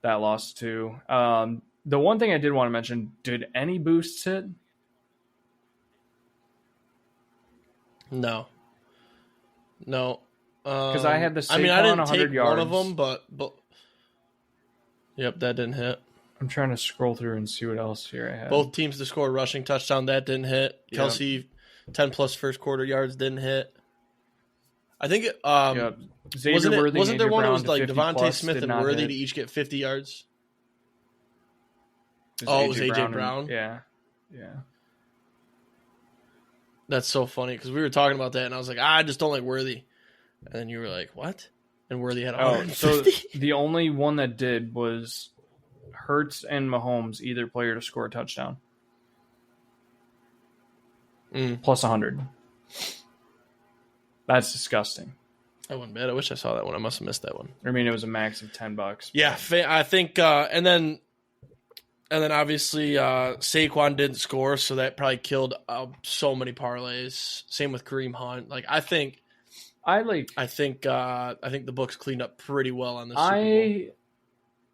that lost too. The one thing I did want to mention, did any boosts hit? No. Because I had the Saquon I didn't 100 take yards. one of them, but yep, that didn't hit. I'm trying to scroll through and see what else here I had. Both teams to score a rushing touchdown, that didn't hit. Yep. Kelsey 10+ first quarter yards didn't hit. I think wasn't there one that was like Devontae Smith and Worthy to each get 50 yards? It was AJ Brown. Yeah. That's so funny because we were talking about that and I was like, I just don't like Worthy. And then you were like, what? And Worthy had 150. So the only one that did was Hurts and Mahomes, either player to score a touchdown. Plus 100. That's disgusting. That wasn't bad. I wish I saw that one. I must have missed that one. I mean, it was a max of $10. Yeah, I think, and then obviously Saquon didn't score, so that probably killed so many parlays. Same with Kareem Hunt. Like I think the books cleaned up pretty well on this Super Bowl.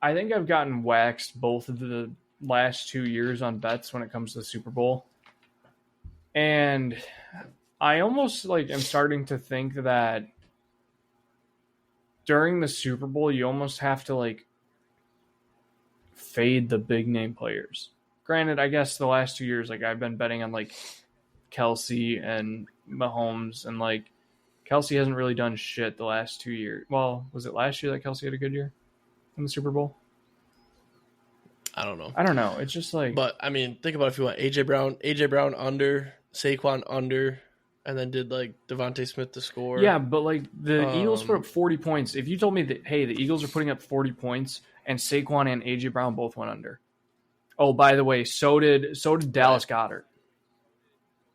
I think I've gotten waxed both of the last 2 years on bets when it comes to the Super Bowl, and I almost am starting to think that during the Super Bowl you almost have to fade the big name players. Granted, I guess the last 2 years I've been betting on Kelsey and Mahomes, and Kelsey hasn't really done shit the last 2 years. Well, was it last year that Kelsey had a good year in the Super Bowl? I don't know. It's just But I mean, think about if you want AJ Brown under, Saquon under, and then did like Devontae Smith to score. Yeah, but like the Eagles put up 40 points. If you told me that, hey, the Eagles are putting up 40 points and Saquon and AJ Brown both went under. Oh, by the way, so did Dallas Goedert.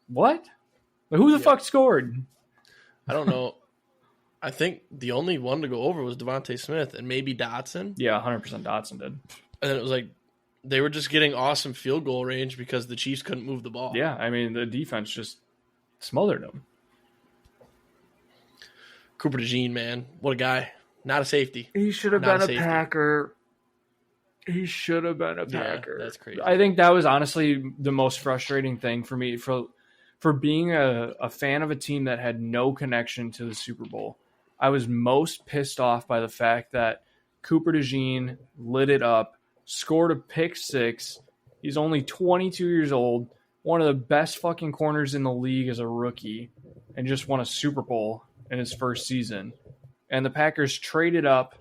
What? Like, who the fuck scored? I don't know. I think the only one to go over was Devontae Smith and maybe Dotson. Yeah, 100% Dotson did. And then it was like they were just getting awesome field goal range because the Chiefs couldn't move the ball. Yeah, I mean, the defense just smothered them. Cooper DeJean, man. What a guy. Not a safety. He should have been a Packer. He should have been a Packer. Yeah, that's crazy. I think that was honestly the most frustrating thing for me for being a fan of a team that had no connection to the Super Bowl. I was most pissed off by the fact that Cooper DeJean lit it up, scored a pick six. He's only 22 years old, one of the best fucking corners in the league as a rookie, and just won a Super Bowl in his first season. And the Packers traded up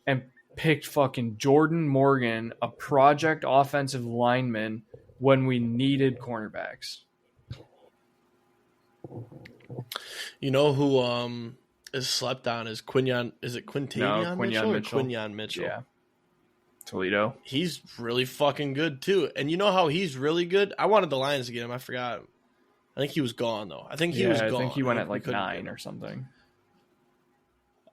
and picked fucking Jordan Morgan, a project offensive lineman, when we needed cornerbacks. You know who is slept on is Quinyon. Is it Quintavion Mitchell? Or Quinyon Mitchell? Yeah. Toledo. He's really fucking good too. And you know how he's really good? I wanted the Lions to get him. I forgot. I think he was gone though. I think he was gone. I think he went at like 9 or something.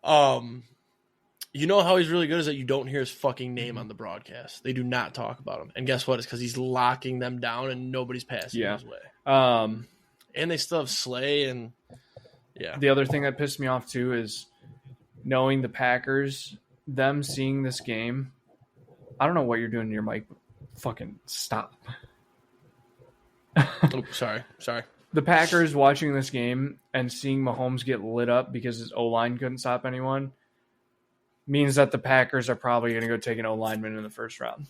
You know how he's really good is that you don't hear his fucking name on the broadcast. They do not talk about him. And guess what? It's because he's locking them down and nobody's passing his way. And they still have Slay and The other thing that pissed me off too is knowing the Packers, them seeing this game. I don't know what you're doing to your mic. Fucking stop. Oh, sorry. The Packers watching this game and seeing Mahomes get lit up because his O-line couldn't stop anyone means that the Packers are probably going to go take an O-lineman in the first round.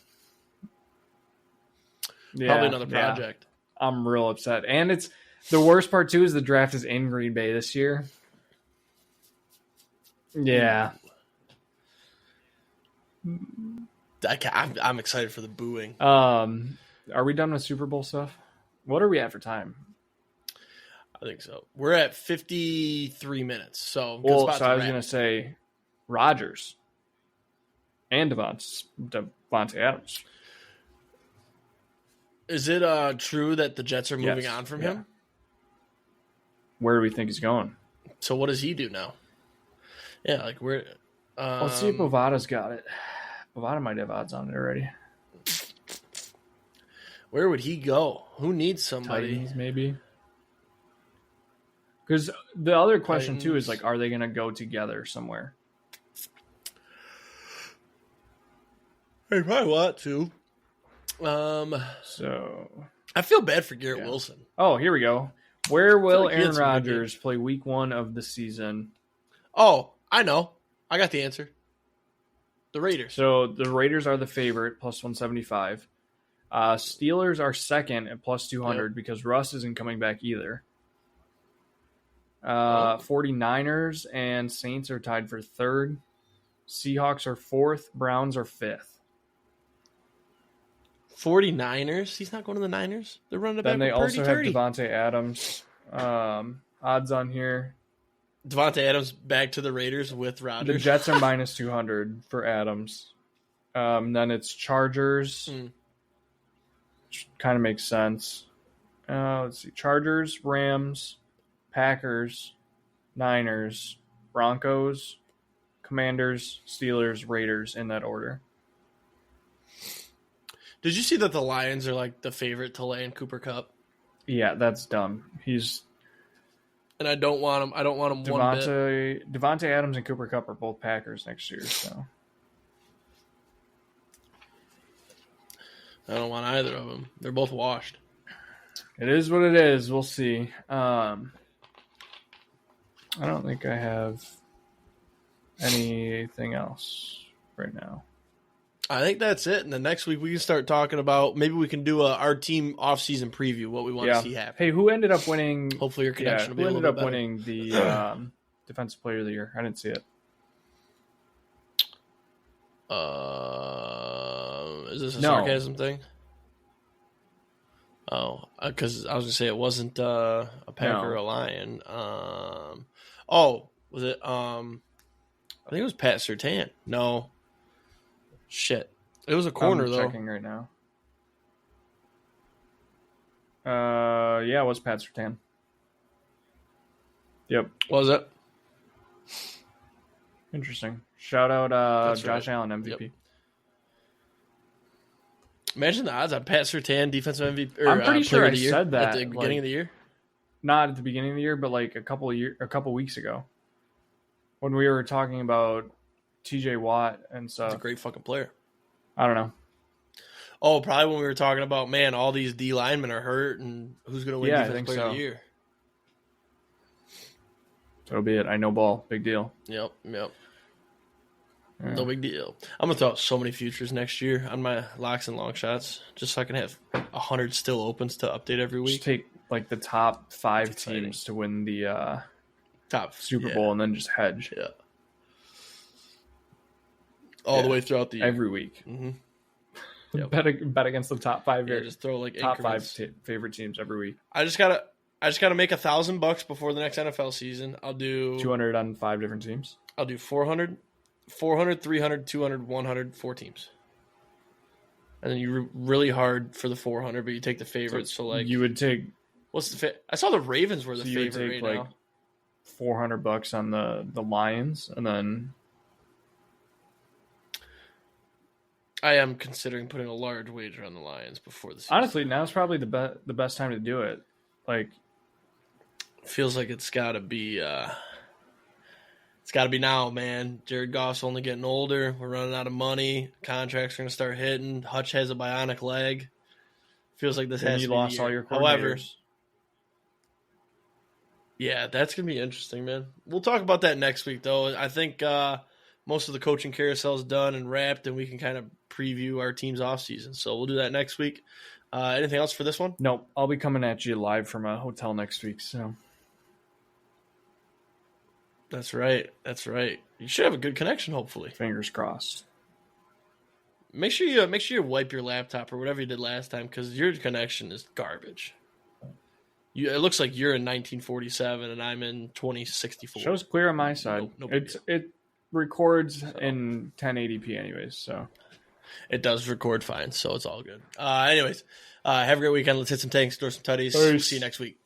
Probably another project. Yeah. I'm real upset. And it's the worst part, too, is the draft is in Green Bay this year. Yeah. I'm excited for the booing. Are we done with Super Bowl stuff? What are we at for time? I think so. We're at 53 minutes. So, I was going to say Rodgers and Devontae Adams. Is it true that the Jets are moving on from him? Where do we think he's going? So what does he do now? Yeah, like where? Let's see if Bovada's got it. Bovada might have odds on it already. Where would he go? Who needs somebody? Titans, maybe. Because the other question, too, is, like, are they going to go together somewhere? They probably want to. So I feel bad for Garrett Wilson. Oh, here we go. Where will Aaron Rodgers play week 1 of the season? Oh, I know. I got the answer. The Raiders. So the Raiders are the favorite, plus 175. Steelers are second at plus 200 because Russ isn't coming back either. 49ers and Saints are tied for third. Seahawks are fourth. Browns are fifth. 49ers? He's not going to the Niners? They're running it back. Then they also have Devontae Adams. Odds on here. Devontae Adams back to the Raiders with Rodgers. The Jets are minus 200 for Adams. Then it's Chargers. Which kind of makes sense. Let's see. Chargers, Rams, Packers, Niners, Broncos, Commanders, Steelers, Raiders in that order. Did you see that the Lions are like the favorite to lay in Cooper Kupp? Yeah, that's dumb. And I don't want him. I don't want him one bit. Devontae Adams and Cooper Kupp are both Packers next year, so I don't want either of them. They're both washed. It is what it is. We'll see. I don't think I have anything else right now. I think that's it. And then next week we can start talking about, maybe we can do our team off-season preview, what we want to see happen. Hey, who ended up winning? Hopefully your connection will be a little bit better. Who ended up winning the Defensive Player of the Year? I didn't see it. Is this a sarcasm thing? Oh, because I was gonna say it wasn't a Packer or a Lion. Was it? I think it was Pat Surtain. No, shit, it was a corner I'm though. checking right now. Yeah, it was Pat Surtain. Yep. Was it? Interesting. Shout out Josh right. Allen, MVP. Yep. Imagine the odds on Pat Surtain, defensive MVP. I'm pretty sure I said that at the beginning of the year. Not at the beginning of the year, but like a couple weeks ago, when we were talking about T.J. Watt and stuff. He's a great fucking player. I don't know. Oh, probably when we were talking about, man, all these D linemen are hurt, and who's going to win defensive player of the year? So be it. I know ball. Big deal. Yep. Yeah. No big deal. I'm gonna throw out so many futures next year on my locks and long shots, just so I can have 100 still opens to update every week. Just take like the top 5 teams to win the top Super Bowl, and then just hedge. Yeah. All the way throughout the year, every week. Mm-hmm. Yep. Bet against the top 5. Yeah, just throw like top increments. 5 favorite teams every week. I just gotta make $1,000 before the next NFL season. I'll do 200 on 5 different teams. I'll do 400, 300, 200, 100, 4 teams. And then you really hard for the 400, but you take the favorites. So like you would take. What's the I saw the Ravens were the favorite right now. $400 on the Lions, and then I am considering putting a large wager on the Lions before the season. Honestly, now's probably the best time to do it. Like, feels like it's got to be now, man. Jared Goff's only getting older. We're running out of money. Contracts are going to start hitting. Hutch has a bionic leg. Feels like this has to be lost the year. all your coordinators. However, yeah, that's going to be interesting, man. We'll talk about that next week, though. I think most of the coaching carousel is done and wrapped, and we can kind of preview our team's offseason. So we'll do that next week. Anything else for this one? Nope. I'll be coming at you live from a hotel next week. So That's right. You should have a good connection, hopefully. Fingers crossed. Make sure you wipe your laptop or whatever you did last time, because your connection is garbage. It looks like you're in 1947 and I'm in 2064. Shows clear on my side. It records So. in 1080p anyways, so It does record fine, so it's all good. Anyways, have a great weekend. Let's hit some tanks, throw some tutties. Peace. See you next week.